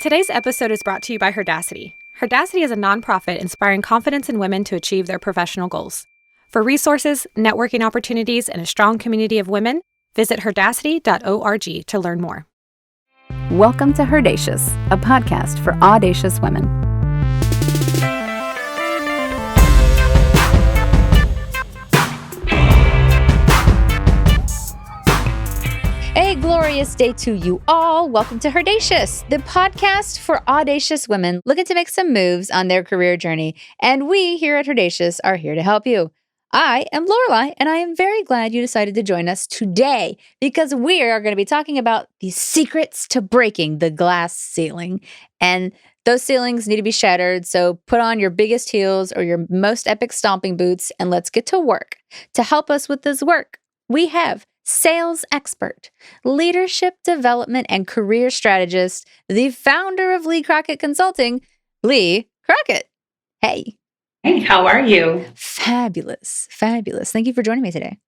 Today's episode is brought to you by HERdacity. HERdacity is a nonprofit inspiring confidence in women to achieve their professional goals. For resources, networking opportunities, and a strong community of women, visit HERdacity.org to learn more. Welcome to HERdacious, a podcast for audacious women. A glorious day to you all. Welcome to HERdacious, the podcast for audacious women looking to make some moves on their career journey. And we here at HERdacious are here to help you. I am Lorelei, and I am very glad you decided to join us today because we are going to be talking about the secrets to breaking the glass ceiling. And those ceilings need to be shattered, so put on your biggest heels or your most epic stomping boots, and let's get to work. To help us with this work, we have sales expert, leadership development and career strategist, the founder of Lee Crockett Consulting, Lee Crockett. Hey. Hey, how are you? Fabulous. Fabulous. Thank you for joining me today.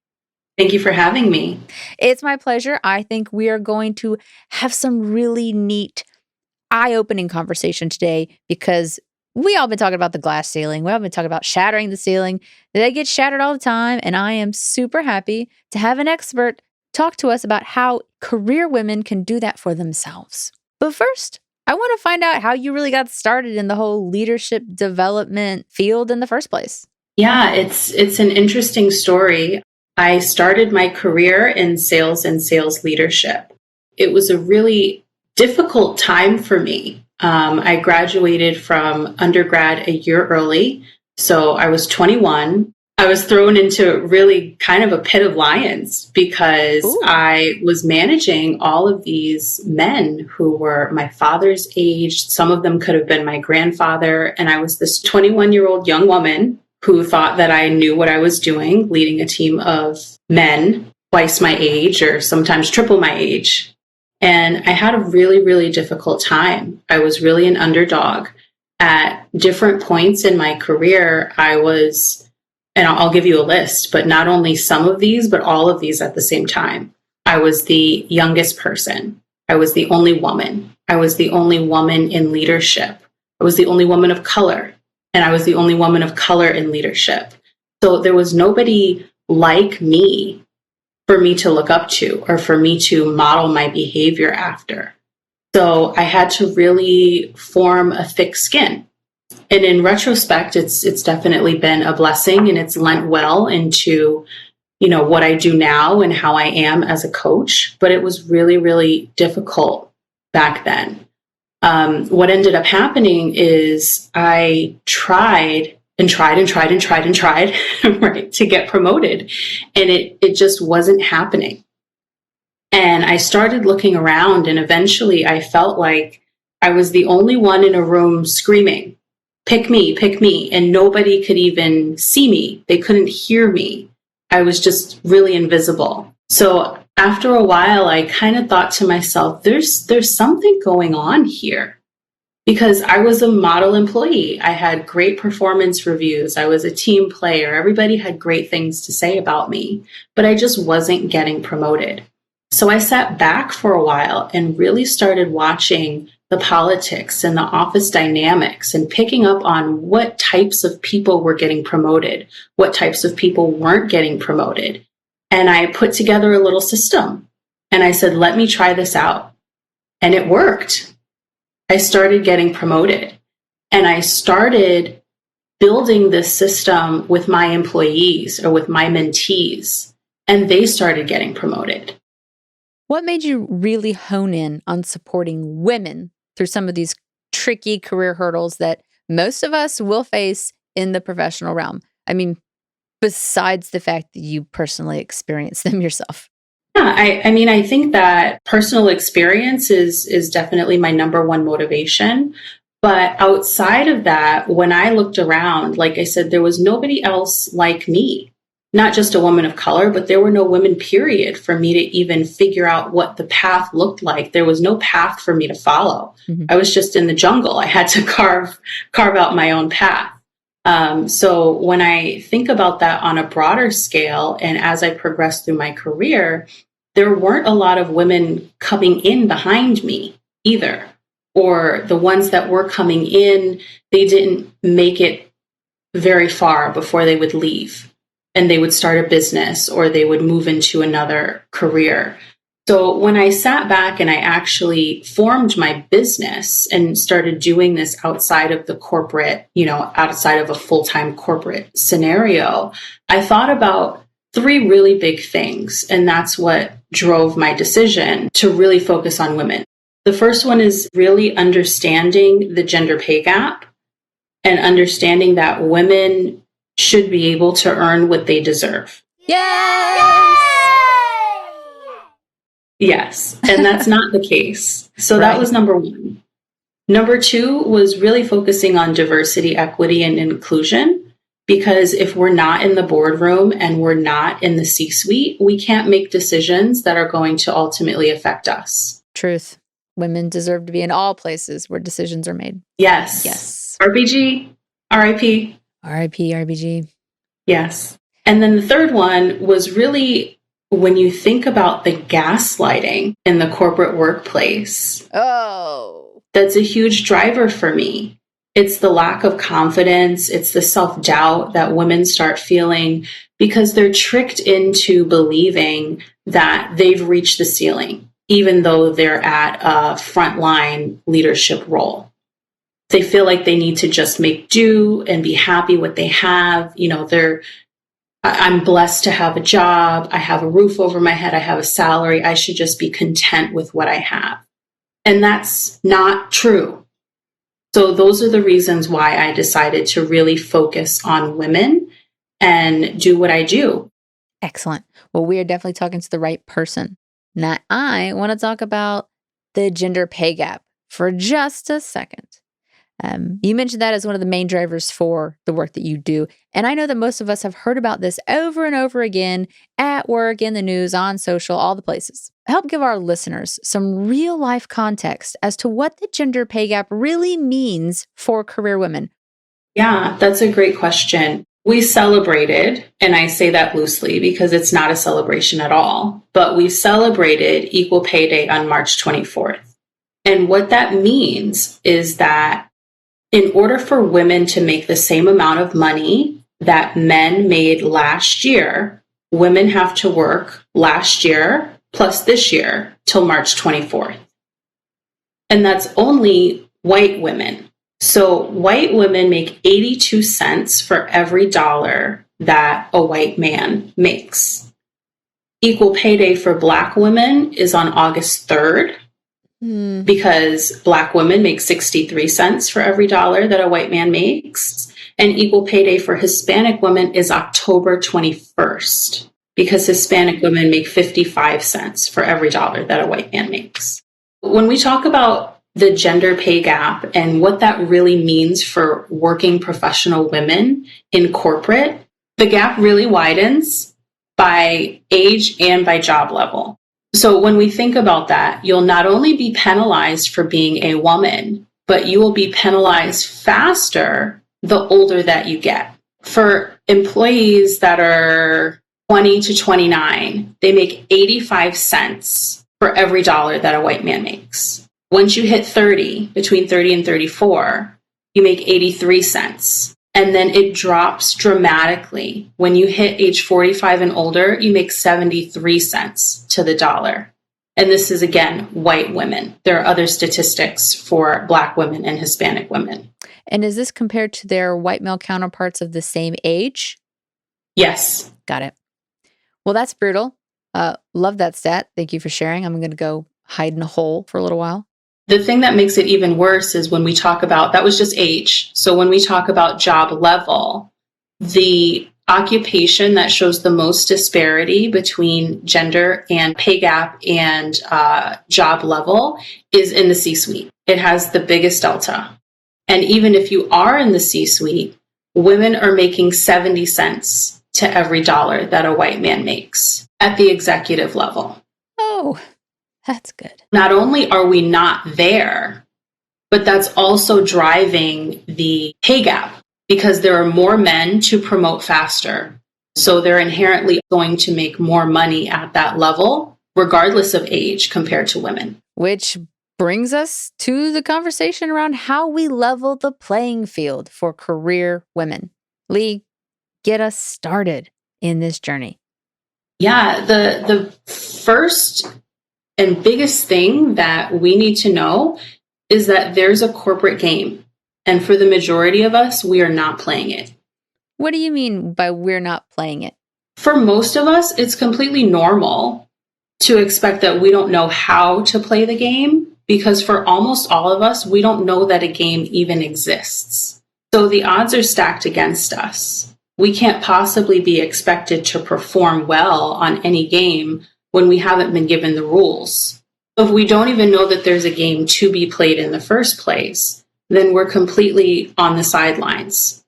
Thank you for having me. It's my pleasure. I think we are going to have some really neat, eye-opening conversation today because we all been talking about the glass ceiling. We all been talking about shattering the ceiling. They get shattered all the time, and I am super happy to have an expert talk to us about how career women can do that for themselves. But first, I want to find out how you really got started in the whole leadership development field in the first place. Yeah, it's an interesting story. I started my career in sales and sales leadership. It was a really difficult time for me. I graduated from undergrad a year early, so I was 21. I was thrown into really kind of a pit of lions because I was managing all of these men who were my father's age. Some of them could have been my grandfather. And I was this 21-year-old young woman who thought that I knew what I was doing, leading a team of men twice my age or sometimes triple my age. And I had a really, really difficult time. I was really an underdog. At different points in my career, I was, and I'll give you a list, but not only some of these, but all of these at the same time. I was the youngest person. I was the only woman. I was the only woman in leadership. I was the only woman of color. And I was the only woman of color in leadership. So there was nobody like me for me to look up to or for me to model my behavior after. So I had to really form a thick skin. And in retrospect, it's definitely been a blessing, and it's lent well into, what I do now and how I am as a coach. But it was really, really difficult back then. What ended up happening is I tried right, to get promoted. And it just wasn't happening. And I started looking around, and eventually I felt like I was the only one in a room screaming, pick me. And nobody could even see me. They couldn't hear me. I was just really invisible. So after a while, I kind of thought to myself, there's something going on here. Because I was a model employee. I had great performance reviews. I was a team player. Everybody had great things to say about me, but I just wasn't getting promoted. So I sat back for a while and really started watching the politics and the office dynamics and picking up on what types of people were getting promoted, what types of people weren't getting promoted. And I put together a little system and I said, let me try this out. And it worked. I started getting promoted, and I started building this system with my employees or with my mentees, and they started getting promoted. What made you really hone in on supporting women through some of these tricky career hurdles that most of us will face in the professional realm? I mean, besides the fact that you personally experienced them yourself. Yeah, I think that personal experience is definitely my number one motivation. But outside of that, when I looked around, like I said, there was nobody else like me, not just a woman of color, but there were no women, period, for me to even figure out what the path looked like. There was no path for me to follow. Mm-hmm. I was just in the jungle. I had to carve out my own path. So when I think about that on a broader scale, and as I progressed through my career, there weren't a lot of women coming in behind me either. or the ones that were coming in, they didn't make it very far before they would leave and they would start a business or they would move into another career. So when I sat back and I actually formed my business and started doing this outside of the corporate, outside of a full-time corporate scenario, I thought about three really big things. And that's what drove my decision to really focus on women. The first one is really understanding the gender pay gap and understanding that women should be able to earn what they deserve. Yes, and that's not the case. So that was number one. Number two was really focusing on diversity, equity, and inclusion, because if we're not in the boardroom and we're not in the C-suite, we can't make decisions that are going to ultimately affect us. Truth. Women deserve to be in all places where decisions are made. Yes. RBG, RIP. RIP, RBG. Yes. And then the third one was really when you think about the gaslighting in the corporate workplace. Oh. That's a huge driver for me. It's the lack of confidence. It's the self-doubt that women start feeling because they're tricked into believing that they've reached the ceiling, even though they're at a frontline leadership role. They feel like they need to just make do and be happy what they have. I'm blessed to have a job. I have a roof over my head. I have a salary. I should just be content with what I have. And that's not true. So those are the reasons why I decided to really focus on women and do what I do. Excellent. Well, we are definitely talking to the right person. Now, I want to talk about the gender pay gap for just a second. You mentioned that as one of the main drivers for the work that you do. And I know that most of us have heard about this over and over again at work, in the news, on social, all the places. Help give our listeners some real life context as to what the gender pay gap really means for career women. Yeah, that's a great question. We celebrated, and I say that loosely because it's not a celebration at all, but we celebrated Equal Pay Day on March 24th. And what that means is that in order for women to make the same amount of money that men made last year, women have to work last year plus this year till March 24th. And that's only white women. So white women make 82 cents for every dollar that a white man makes. Equal Pay Day for Black women is on August 3rd. Because Black women make 63 cents for every dollar that a white man makes. And Equal Pay Day for Hispanic women is October 21st, because Hispanic women make 55 cents for every dollar that a white man makes. When we talk about the gender pay gap and what that really means for working professional women in corporate, the gap really widens by age and by job level. So when we think about that, you'll not only be penalized for being a woman, but you will be penalized faster the older that you get. For employees that are 20 to 29, they make 85 cents for every dollar that a white man makes. Once you hit 30, between 30 and 34, you make 83 cents. And then it drops dramatically. When you hit age 45 and older, you make 73 cents to the dollar. And this is, again, white women. There are other statistics for Black women and Hispanic women. And is this compared to their white male counterparts of the same age? Yes. Got it. Well, that's brutal. Love that stat. Thank you for sharing. I'm going to go hide in a hole for a little while. The thing that makes it even worse is when we talk about, that was just age. So when we talk about job level, the occupation that shows the most disparity between gender and pay gap and job level is in the C-suite. It has the biggest delta. And even if you are in the C-suite, women are making 70 cents to every dollar that a white man makes at the executive level. Oh, that's good. Not only are we not there, but that's also driving the pay gap because there are more men to promote faster. So they're inherently going to make more money at that level, regardless of age, compared to women. Which brings us to the conversation around how we level the playing field for career women. Lee, get us started in this journey. Yeah, the first and biggest thing that we need to know is that there's a corporate game. And for the majority of us, we are not playing it. What do you mean by we're not playing it? For most of us, it's completely normal to expect that we don't know how to play the game, because for almost all of us, we don't know that a game even exists. So the odds are stacked against us. We can't possibly be expected to perform well on any game when we haven't been given the rules. If we don't even know that there's a game to be played in the first place, then we're completely on the sidelines.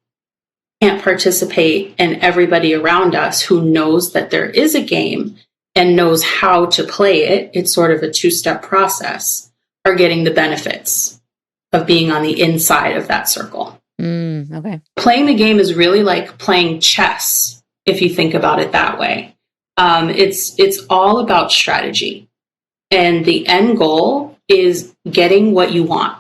Can't participate, and everybody around us who knows that there is a game and knows how to play it, it's sort of a two-step process, are getting the benefits of being on the inside of that circle. Okay. Playing the game is really like playing chess, if you think about it that way. It's all about strategy, and the end goal is getting what you want.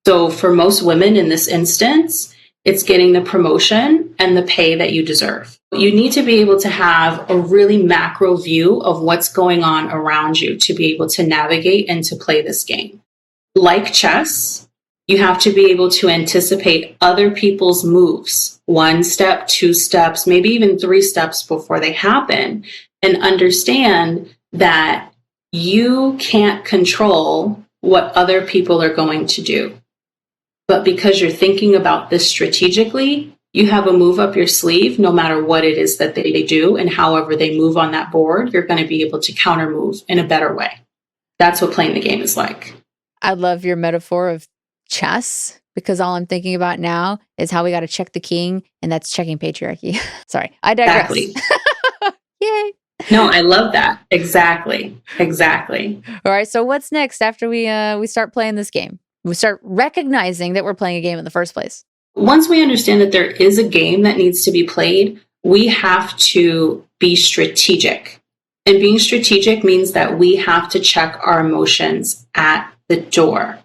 So for most women in this instance, it's getting the promotion and the pay that you deserve. You need to be able to have a really macro view of what's going on around you to be able to navigate and to play this game. Like chess, you have to be able to anticipate other people's moves, 1 step, 2 steps, maybe even 3 steps before they happen, and understand that you can't control what other people are going to do. But because you're thinking about this strategically, you have a move up your sleeve no matter what it is that they do, and however they move on that board, you're going to be able to counter move in a better way. That's what playing the game is like. I love your metaphor of chess, because all I'm thinking about now is how we got to check the king, and that's checking patriarchy. Sorry, I digress. Exactly. Yay. No, I love that. Exactly. All right, so what's next after we start playing this game? We start recognizing that we're playing a game in the first place. Once we understand that there is a game that needs to be played, we have to be strategic. And being strategic means that we have to check our emotions at the door.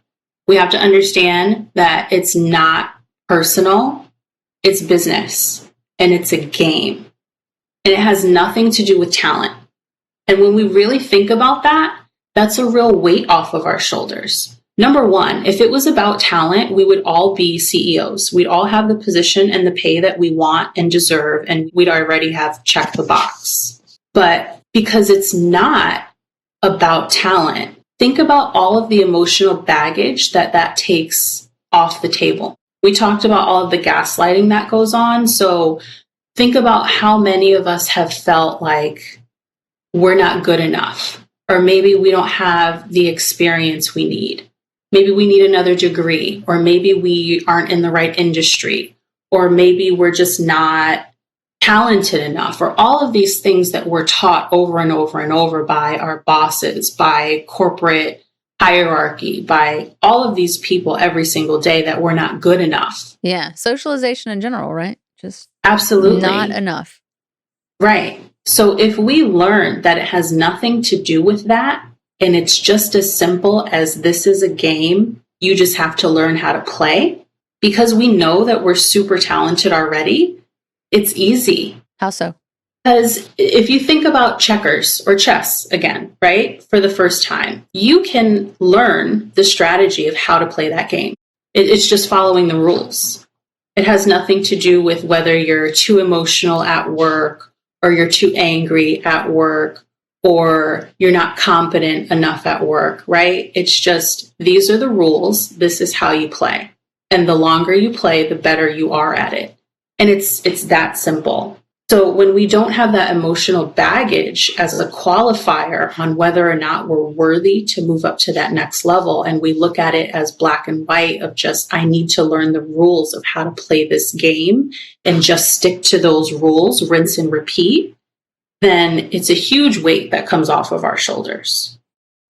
We have to understand that it's not personal, it's business, and it's a game. And it has nothing to do with talent. And when we really think about that, that's a real weight off of our shoulders. Number one, if it was about talent, we would all be CEOs. We'd all have the position and the pay that we want and deserve, and we'd already have checked the box. But because it's not about talent, think about all of the emotional baggage that takes off the table. We talked about all of the gaslighting that goes on. So think about how many of us have felt like we're not good enough, or maybe we don't have the experience we need. Maybe we need another degree, or maybe we aren't in the right industry, or maybe we're just not talented enough, or all of these things that we're taught over and over and over by our bosses, by corporate hierarchy, by all of these people every single day, that we're not good enough. Yeah, socialization in general, right? Just absolutely not enough. Right. So if we learn that it has nothing to do with that, and it's just as simple as this is a game, you just have to learn how to play, because we know that we're super talented already, it's easy. How so? Because if you think about checkers or chess again, right, for the first time, you can learn the strategy of how to play that game. It's just following the rules. It has nothing to do with whether you're too emotional at work, or you're too angry at work, or you're not competent enough at work, right? It's just, these are the rules. This is how you play. And the longer you play, the better you are at it. And it's that simple. So when we don't have that emotional baggage as a qualifier on whether or not we're worthy to move up to that next level, and we look at it as black and white of just, I need to learn the rules of how to play this game and just stick to those rules, rinse and repeat, then it's a huge weight that comes off of our shoulders.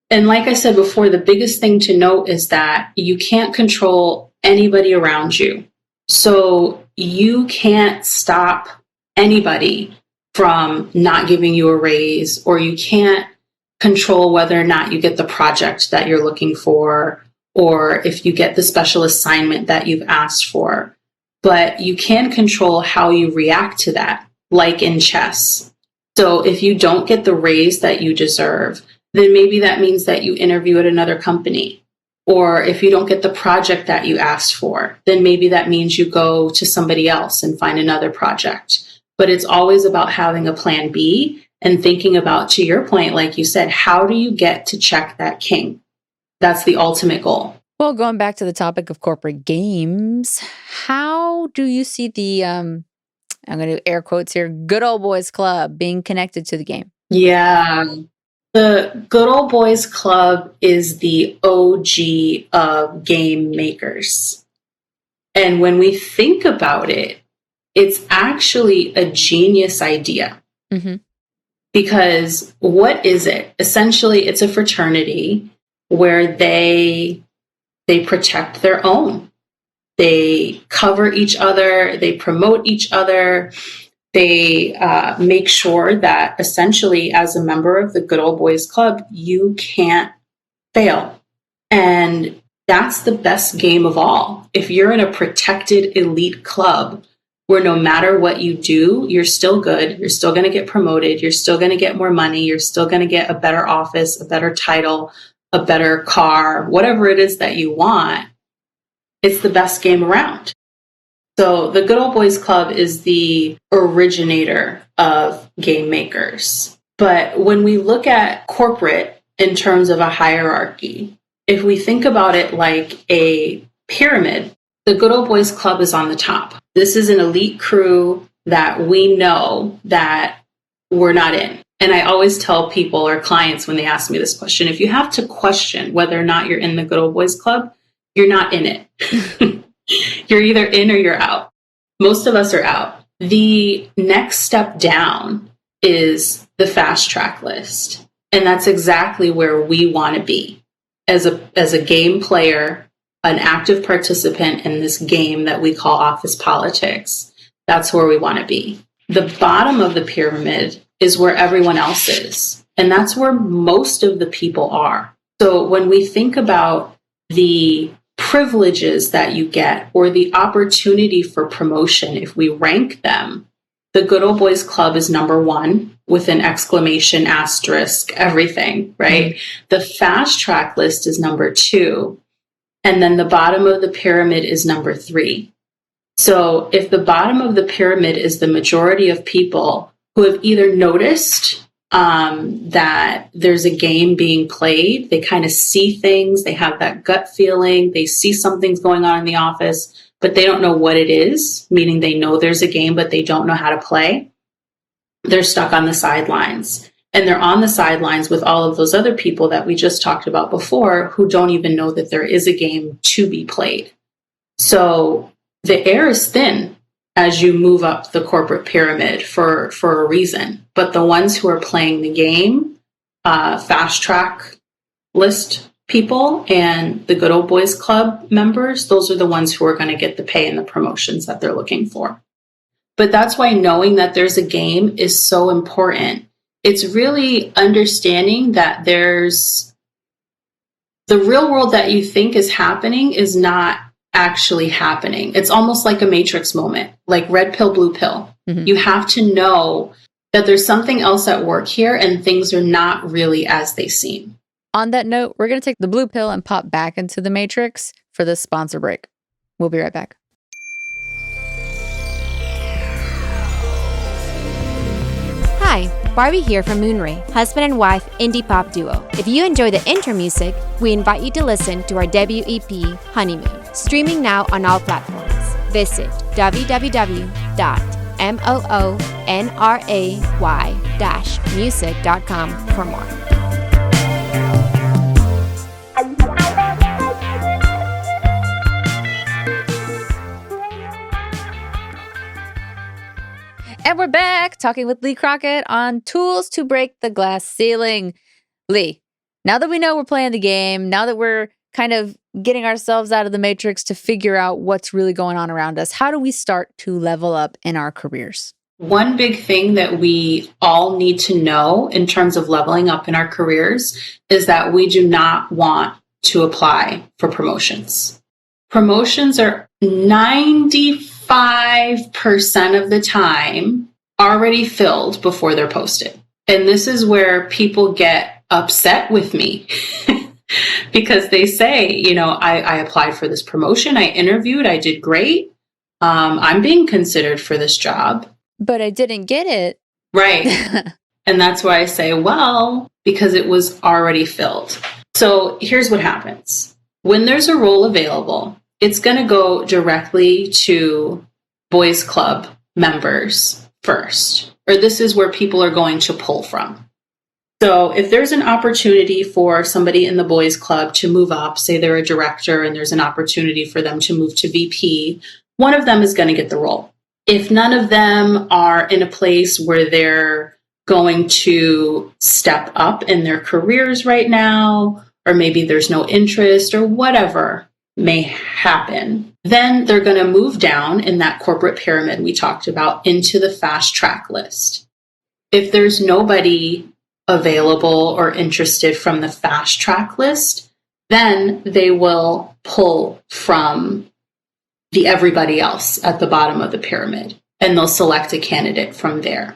And like I said before, the biggest thing to note is that you can't control anybody around you. So you can't stop anybody from not giving you a raise, or you can't control whether or not you get the project that you're looking for, or if you get the special assignment that you've asked for. But you can control how you react to that, like in chess. So if you don't get the raise that you deserve, then maybe that means that you interview at another company. Or if you don't get the project that you asked for, then maybe that means you go to somebody else and find another project. But it's always about having a plan B and thinking about, to your point, like you said, how do you get to check that king? That's the ultimate goal. Well, going back to the topic of corporate games, how do you see the, I'm going to do air quotes here, good old boys club being connected to the game? Yeah. The Good Old Boys Club is the OG of game makers. And when we think about it, it's actually a genius idea. Mm-hmm. Because what is it? Essentially, it's a fraternity where they protect their own. They cover each other. They promote each other. They make sure that essentially, as a member of the Good Old Boys Club, you can't fail. And that's the best game of all. If you're in a protected elite club where no matter what you do, you're still good, you're still going to get promoted, you're still going to get more money, you're still going to get a better office, a better title, a better car, whatever it is that you want, it's the best game around. So the Good Old Boys Club is the originator of game makers. But when we look at corporate in terms of a hierarchy, if we think about it like a pyramid, the Good Old Boys Club is on the top. This is an elite crew that we know that we're not in. And I always tell people or clients when they ask me this question, if you have to question whether or not you're in the Good Old Boys Club, you're not in it. You're either in or you're out. Most of us are out. The next step down is the fast track list. And that's exactly where we want to be as a game player, an active participant in this game that we call office politics. That's where we want to be. The bottom of the pyramid is where everyone else is. And that's where most of the people are. So when we think about the privileges that you get or the opportunity for promotion, if we rank them, the Good Old Boys Club is number one with an exclamation, asterisk, everything, right? Mm-hmm. The fast track list is number two. And then the bottom of the pyramid is number three. So if the bottom of the pyramid is the majority of people who have either noticed that there's a game being played, they kind of see things, they have that gut feeling, they see something's going on in the office, but they don't know what it is, meaning they know there's a game, but they don't know how to play. They're stuck on the sidelines. And they're on the sidelines with all of those other people that we just talked about before who don't even know that there is a game to be played. So the air is thin as you move up the corporate pyramid for a reason. But the ones who are playing the game, fast track list people and the Good Old Boys Club members, those are the ones who are going to get the pay and the promotions that they're looking for. But that's why knowing that there's a game is so important. It's really understanding that there's the real world that you think is happening is not actually happening. It's almost like a matrix moment, like red pill, blue pill. Mm-hmm. You have to know that there's something else at work here and things are not really as they seem. On that note, we're going to take the blue pill and pop back into the matrix for this sponsor break. We'll be right back. Hi, Barbie here from Moonray, husband and wife indie pop duo. If you enjoy the intro music, we invite you to listen to our debut EP, Honeymoon, streaming now on all platforms. Visit www.moonray-music.com for more. And we're back talking with Lee Crockett on tools to break the glass ceiling. Lee, now that we know we're playing the game, now that we're kind of getting ourselves out of the matrix to figure out what's really going on around us, how do we start to level up in our careers? One big thing that we all need to know in terms of leveling up in our careers is that we do not want to apply for promotions. Promotions are 95% of the time already filled before they're posted. And this is where people get upset with me because they say, I applied for this promotion, I interviewed, I did great. I'm being considered for this job. But I didn't get it. Right. And that's why I say, well, because it was already filled. So here's what happens. When there's a role available, it's going to go directly to boys club members first, or this is where people are going to pull from. So if there's an opportunity for somebody in the boys club to move up, say they're a director and there's an opportunity for them to move to VP, one of them is going to get the role. If none of them are in a place where they're going to step up in their careers right now, or maybe there's no interest or whatever may happen, then they're going to move down in that corporate pyramid we talked about into the fast track list. If there's nobody available or interested from the fast track list, then they will pull from the everybody else at the bottom of the pyramid, and they'll select a candidate from there.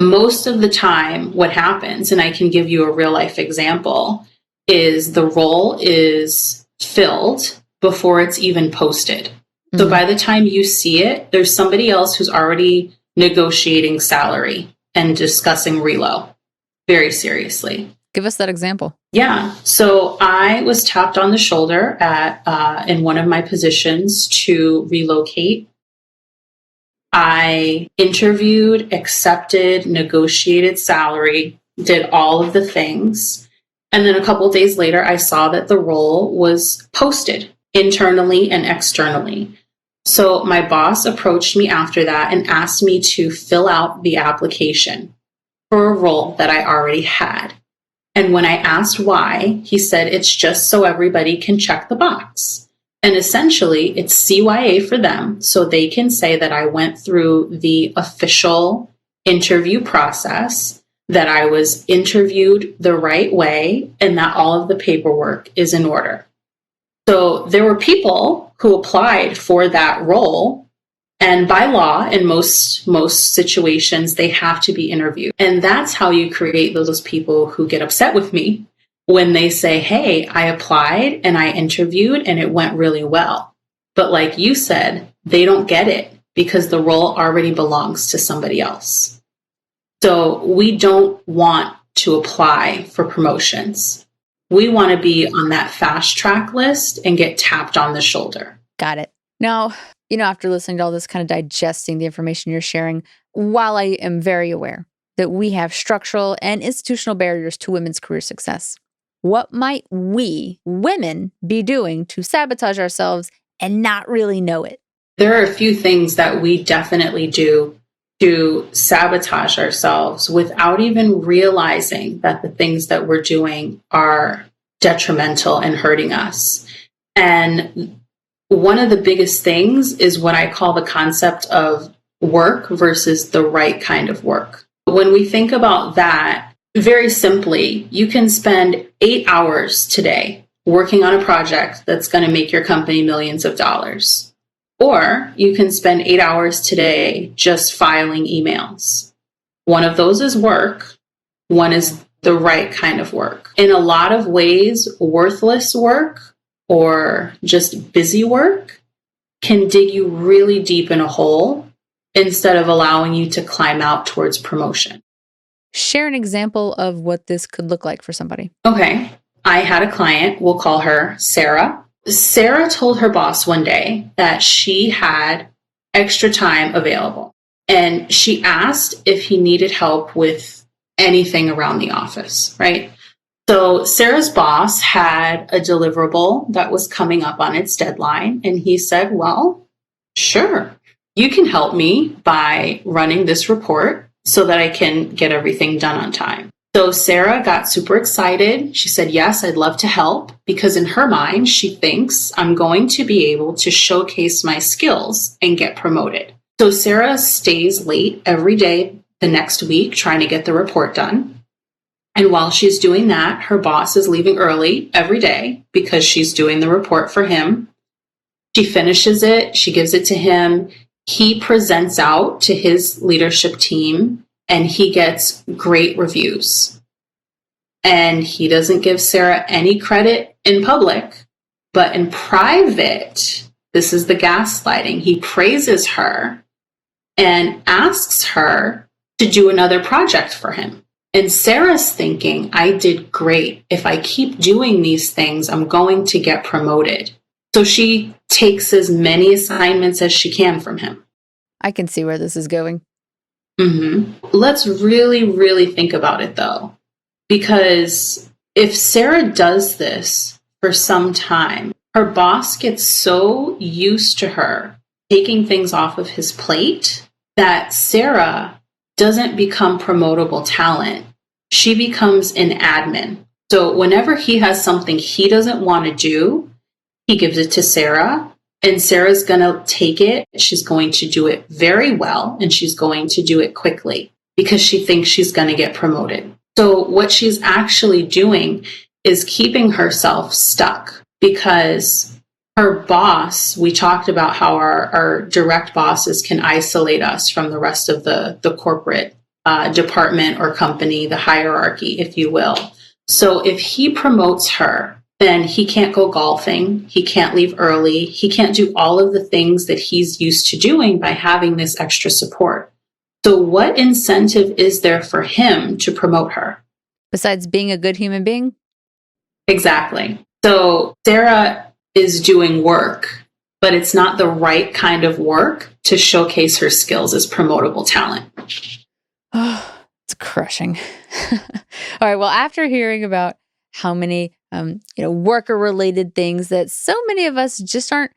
Most of the time, what happens, and I can give you a real life example, is the role is filled before it's even posted. Mm-hmm. So by the time you see it, there's somebody else who's already negotiating salary and discussing relo very seriously. Give us that example. Yeah. So I was tapped on the shoulder in one of my positions to relocate. I interviewed, accepted, negotiated salary, did all of the things. And then a couple of days later, I saw that the role was posted internally and externally. So my boss approached me after that and asked me to fill out the application for a role that I already had. And when I asked why, he said, it's just so everybody can check the box. And essentially, it's CYA for them, so they can say that I went through the official interview process, that I was interviewed the right way, and that all of the paperwork is in order. So there were people who applied for that role, and by law, in most situations, they have to be interviewed. And that's how you create those people who get upset with me when they say, hey, I applied and I interviewed and it went really well. But like you said, they don't get it because the role already belongs to somebody else. So we don't want to apply for promotions. We want to be on that fast track list and get tapped on the shoulder. Got it. Now, after listening to all this, kind of digesting the information you're sharing, while I am very aware that we have structural and institutional barriers to women's career success, what might we, women, be doing to sabotage ourselves and not really know it? There are a few things that we definitely do to sabotage ourselves without even realizing that the things that we're doing are detrimental and hurting us. And one of the biggest things is what I call the concept of work versus the right kind of work. When we think about that, very simply, you can spend 8 hours today working on a project that's going to make your company millions of dollars. Or you can spend 8 hours today just filing emails. One of those is work. One is the right kind of work. In a lot of ways, worthless work or just busy work can dig you really deep in a hole instead of allowing you to climb out towards promotion. Share an example of what this could look like for somebody. Okay. I had a client, we'll call her Sarah. Sarah told her boss one day that she had extra time available. And she asked if he needed help with anything around the office, right? So Sarah's boss had a deliverable that was coming up on its deadline. And he said, well, sure, you can help me by running this report so that I can get everything done on time. So Sarah got super excited. She said, yes, I'd love to help, because in her mind, she thinks I'm going to be able to showcase my skills and get promoted. So Sarah stays late every day the next week trying to get the report done. And while she's doing that, her boss is leaving early every day because she's doing the report for him. She finishes it, she gives it to him. He presents out to his leadership team and he gets great reviews. And he doesn't give Sarah any credit in public, but in private, this is the gaslighting. He praises her and asks her to do another project for him. And Sarah's thinking, I did great. If I keep doing these things, I'm going to get promoted. So she takes as many assignments as she can from him. I can see where this is going. Let's really, really think about it, though. Because if Sarah does this for some time, her boss gets so used to her taking things off of his plate that Sarah doesn't become promotable talent. She becomes an admin. So whenever he has something he doesn't want to do, he gives it to Sarah, and Sarah's going to take it. She's going to do it very well, and she's going to do it quickly because she thinks she's going to get promoted. So what she's actually doing is keeping herself stuck because her boss, we talked about how our direct bosses can isolate us from the rest of the corporate department or company, the hierarchy, if you will. So if he promotes her, then he can't go golfing, he can't leave early, he can't do all of the things that he's used to doing by having this extra support. So what incentive is there for him to promote her? Besides being a good human being? Exactly. So Sarah is doing work, but it's not the right kind of work to showcase her skills as promotable talent. Oh, it's crushing. All right. Well, after hearing about how many worker-related things that so many of us just aren't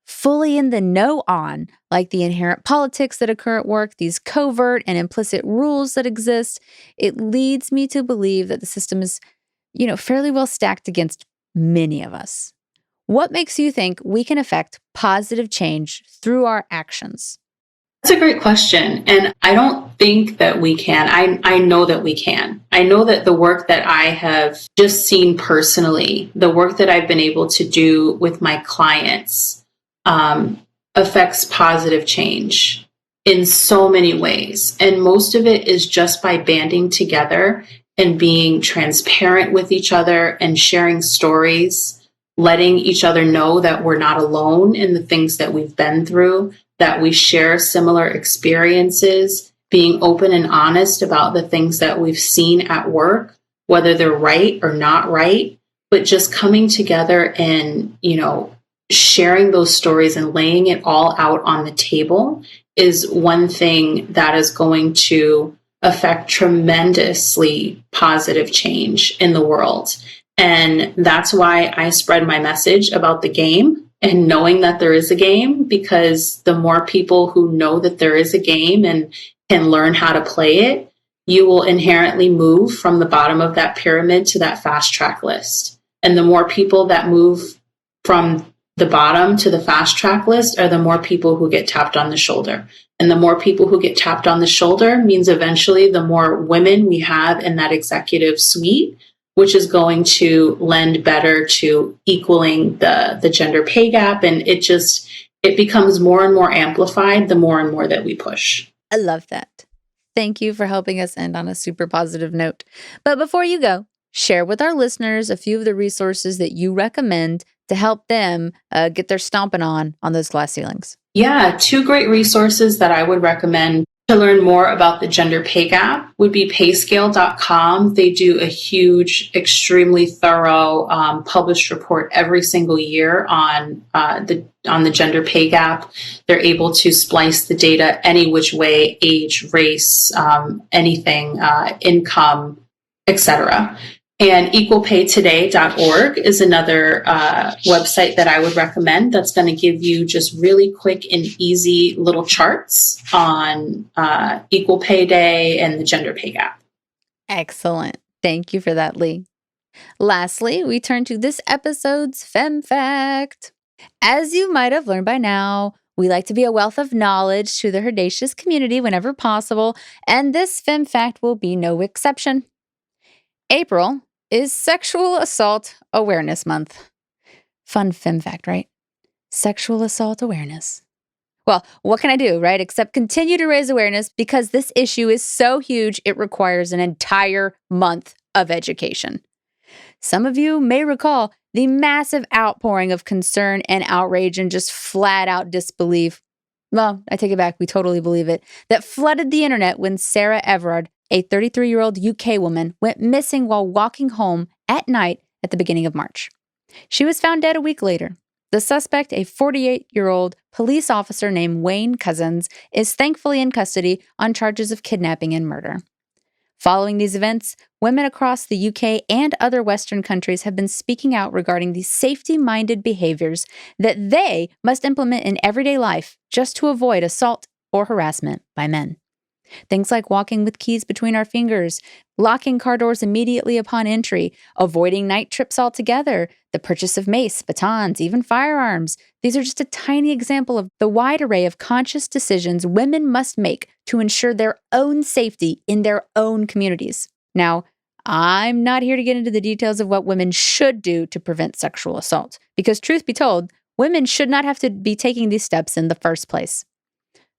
fully in the know on, like the inherent politics that occur at work, these covert and implicit rules that exist, it leads me to believe that the system is, fairly well stacked against many of us. What makes you think we can affect positive change through our actions? That's a great question. And I don't think that we can. I know that we can. I know that the work that I have just seen personally, the work that I've been able to do with my clients, affects positive change in so many ways. And most of it is just by banding together and being transparent with each other and sharing stories, letting each other know that we're not alone in the things that we've been through, that we share similar experiences, being open and honest about the things that we've seen at work, whether they're right or not right, but just coming together and, sharing those stories and laying it all out on the table is one thing that is going to affect tremendously positive change in the world. And that's why I spread my message about the game and knowing that there is a game, because the more people who know that there is a game and can learn how to play it, you will inherently move from the bottom of that pyramid to that fast track list. And the more people that move from the bottom to the fast track list are the more people who get tapped on the shoulder. And the more people who get tapped on the shoulder means eventually the more women we have in that executive suite, which is going to lend better to equaling the gender pay gap. And it becomes more and more amplified the more and more that we push. I love that. Thank you for helping us end on a super positive note. But before you go, share with our listeners a few of the resources that you recommend to help them get their stomping on those glass ceilings. Yeah, 2 great resources that I would recommend to learn more about the gender pay gap would be payscale.com. They do a huge, extremely thorough published report every single year on the gender pay gap. They're able to splice the data any which way, age, race, anything, income, etc. And equalpaytoday.org is another website that I would recommend that's going to give you just really quick and easy little charts on Equal Pay Day and the gender pay gap. Excellent. Thank you for that, Lee. Lastly, we turn to this episode's Femme Fact. As you might have learned by now, We like to be a wealth of knowledge to the HERdacious community whenever possible, and this Femme fact will be no exception. April is Sexual Assault Awareness Month. Fun Femme fact, right? Sexual assault awareness. Well, what can I do, right? Except continue to raise awareness because this issue is so huge, it requires an entire month of education. Some of you may recall the massive outpouring of concern and outrage and just flat out disbelief. Well, I take it back. We totally believe it. That flooded the internet when Sarah Everard, a 33-year-old UK woman, went missing while walking home at night at the beginning of March. She was found dead a week later. The suspect, a 48-year-old police officer named Wayne Cousins, is thankfully in custody on charges of kidnapping and murder. Following these events, women across the UK and other Western countries have been speaking out regarding the safety-minded behaviors that they must implement in everyday life just to avoid assault or harassment by men. Things like walking with keys between our fingers, locking car doors immediately upon entry, avoiding night trips altogether, the purchase of mace, batons, even firearms. These are just a tiny example of the wide array of conscious decisions women must make to ensure their own safety in their own communities. Now, I'm not here to get into the details of what women should do to prevent sexual assault, because truth be told, women should not have to be taking these steps in the first place.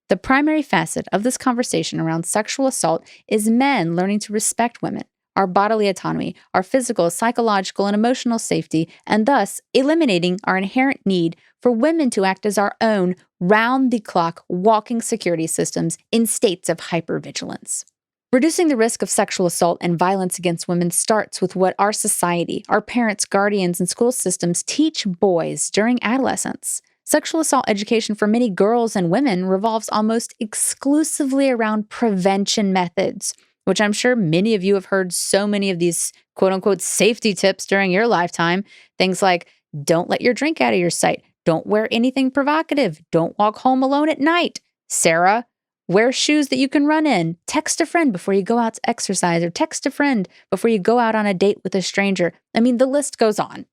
The primary facet of this conversation around sexual assault is men learning to respect women, our bodily autonomy, our physical, psychological, and emotional safety, and thus eliminating our inherent need for women to act as our own round-the-clock walking security systems in states of hypervigilance. Reducing the risk of sexual assault and violence against women starts with what our society, our parents, guardians, and school systems teach boys during adolescence. Sexual assault education for many girls and women revolves almost exclusively around prevention methods, which I'm sure many of you have heard so many of these quote-unquote safety tips during your lifetime. Things like, don't let your drink out of your sight. Don't wear anything provocative. Don't walk home alone at night. Sarah, wear shoes that you can run in. Text a friend before you go out to exercise, or text a friend before you go out on a date with a stranger. I mean, the list goes on.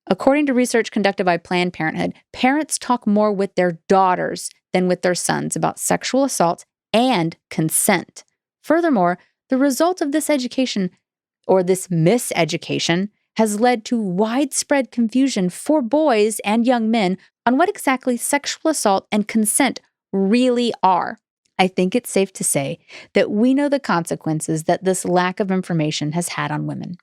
According to research conducted by Planned Parenthood, parents talk more with their daughters than with their sons about sexual assault and consent. Furthermore, the result of this education, or this miseducation, has led to widespread confusion for boys and young men on what exactly sexual assault and consent really are. I think it's safe to say that we know the consequences that this lack of information has had on women.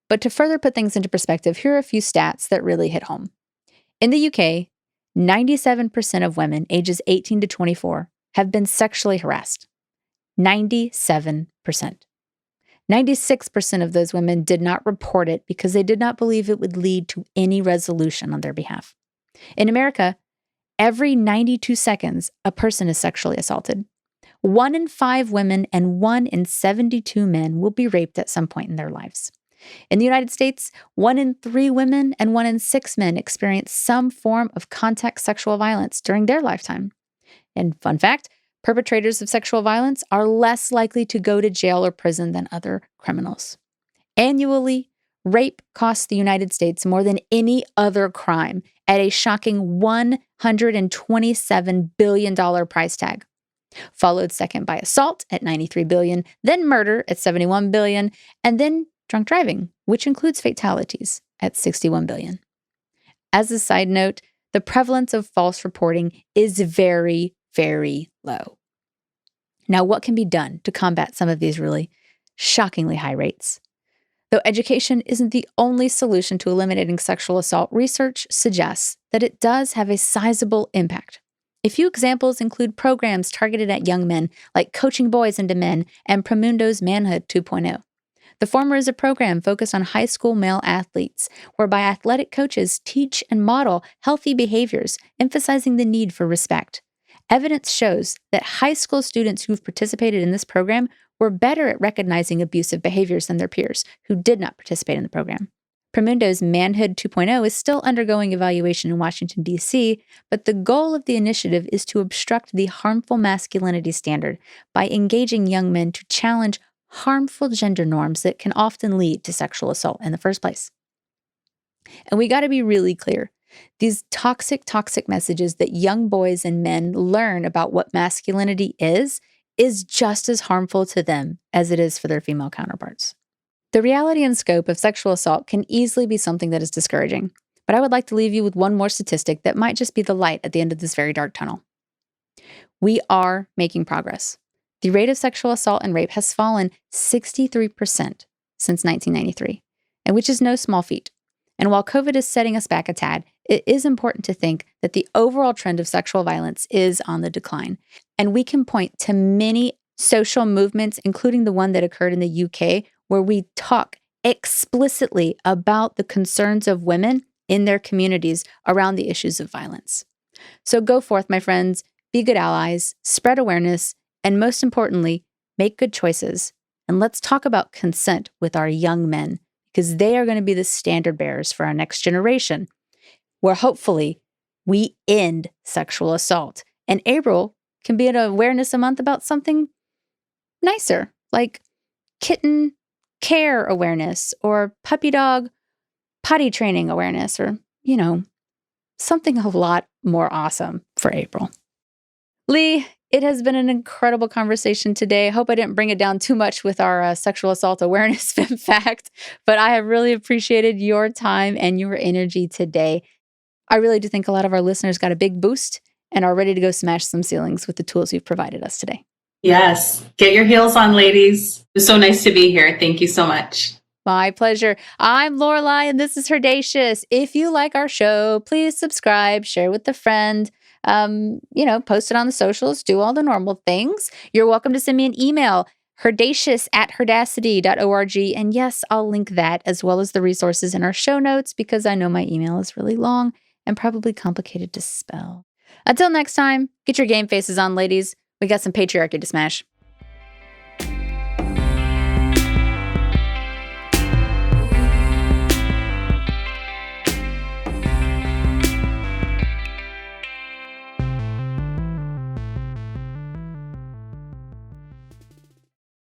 But to further put things into perspective, here are a few stats that really hit home. In the UK, 97% of women ages 18 to 24 have been sexually harassed. 97%. 96% of those women did not report it because they did not believe it would lead to any resolution on their behalf. In America, every 92 seconds, a person is sexually assaulted. 1 in 5 women and 1 in 72 men will be raped at some point in their lives. In the United States, 1 in 3 women and 1 in 6 men experience some form of contact sexual violence during their lifetime. And fun fact, perpetrators of sexual violence are less likely to go to jail or prison than other criminals. Annually, rape costs the United States more than any other crime at a shocking $127 billion price tag. Followed second by assault at $93 billion, then murder at $71 billion, and then drunk driving, which includes fatalities, at $61 billion. As a side note, the prevalence of false reporting is very, very low. Now, what can be done to combat some of these really shockingly high rates? Though education isn't the only solution to eliminating sexual assault, research suggests that it does have a sizable impact. A few examples include programs targeted at young men, like Coaching Boys into Men and Promundo's Manhood 2.0. The former is a program focused on high school male athletes, whereby athletic coaches teach and model healthy behaviors, emphasizing the need for respect. Evidence shows that high school students who've participated in this program were better at recognizing abusive behaviors than their peers who did not participate in the program. Promundo's Manhood 2.0 is still undergoing evaluation in Washington, D.C., but the goal of the initiative is to obstruct the harmful masculinity standard by engaging young men to challenge harmful gender norms that can often lead to sexual assault in the first place. And we got to be really clear. These toxic messages that young boys and men learn about what masculinity is just as harmful to them as it is for their female counterparts. The reality and scope of sexual assault can easily be something that is discouraging, but I would like to leave you with one more statistic that might just be the light at the end of this very dark tunnel. We are making progress. The rate of sexual assault and rape has fallen 63% since 1993, and which is no small feat. And while COVID is setting us back a tad, it is important to think that the overall trend of sexual violence is on the decline. And we can point to many social movements, including the one that occurred in the UK, where we talk explicitly about the concerns of women in their communities around the issues of violence. So go forth, my friends, be good allies, spread awareness, and most importantly, make good choices. And let's talk about consent with our young men, because they are going to be the standard bearers for our next generation, where hopefully we end sexual assault. And April can be an awareness month about something nicer, like kitten care awareness or puppy dog potty training awareness, or, something a lot more awesome for April. Lee, it has been an incredible conversation today. I hope I didn't bring it down too much with our sexual assault awareness fact, but I have really appreciated your time and your energy today. I really do think a lot of our listeners got a big boost and are ready to go smash some ceilings with the tools you've provided us today. Yes. Get your heels on, ladies. It was so nice to be here. Thank you so much. My pleasure. I'm Lorelei, and this is HERdacious. If you like our show, please subscribe, share with a friend, post it on the socials, do all the normal things. You're welcome to send me an email, HERdacious@HERdacity.org. And yes, I'll link that as well as the resources in our show notes, because I know my email is really long and probably complicated to spell. Until next time, get your game faces on, ladies. We got some patriarchy to smash.